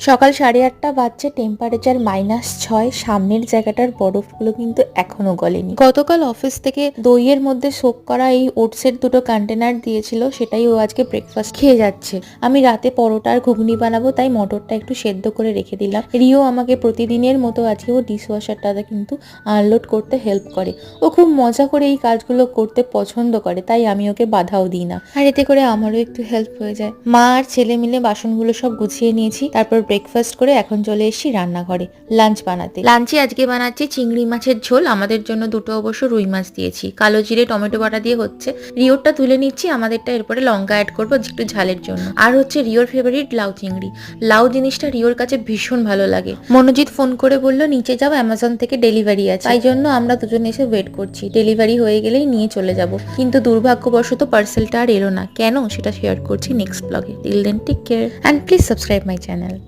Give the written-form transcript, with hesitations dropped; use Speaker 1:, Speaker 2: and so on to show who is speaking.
Speaker 1: সকাল 8:30 বাজছে, টেম্পারেচার -6। সামনের জায়গাটার বরফগুলো কিন্তু এখনো গলেনি। গতকাল অফিস থেকে দইয়ের মধ্যে সোক করা এই ওটসের 2টো কন্টেনার দিয়েছিল, সেটাই ও আজকে ব্রেকফাস্ট খেয়ে যাচ্ছে। আমি রাতে পরোটা আর ঘুগনি বানাবো, তাই মটরটা একটু সেদ্ধ করে রেখে দিলাম। রিও আমাকে প্রতিদিনের মতো আজকেও ডিশওয়াশারটাতে কিন্তু আনলোড করতে হেল্প করে। ও খুব মজা করে এই কাজগুলো করতে পছন্দ করে, তাই আমি ওকে বাধাও দিই না, আর এতে করে আমারও একটু হেল্প হয়ে যায়। মা আর ছেলে মিলে বাসনগুলো সব গুছিয়ে নিয়েছি, তারপর ব্রেকফাস্ট করে এখন চলে এসেছি রান্নাঘরে লাঞ্চ বানাতে। লাঞ্চে আজকে বানাচ্ছি চিংড়ি মাছের ঝোল। আমাদের জন্য 2টো অবশ্য রুই মাছ দিয়েছি, কালো জিরে টমেটো বাটা দিয়ে হচ্ছে। রিওরটা তুলে নিচ্ছি, আমাদেরটা এরপরে লঙ্কা অ্যাড করবো একটু ঝালের জন্য। আর হচ্ছে রিওর ফেভারিট লাউ চিংড়ি। লাউ জিনিসটা রিওর কাছে ভীষণ ভালো লাগে। মনোজিৎ ফোন করে বললো নিচে যাও, অ্যামাজন থেকে ডেলিভারি আছে। তাই জন্য আমরা দুজনে এসে ওয়েট করছি, ডেলিভারি হয়ে গেলেই নিয়ে চলে যাব। কিন্তু দুর্ভাগ্যবশত পার্সেলটা আর এলো না। কেন, সেটা শেয়ার করছি নেক্সট ব্লগে। Till then take care and please subscribe my channel.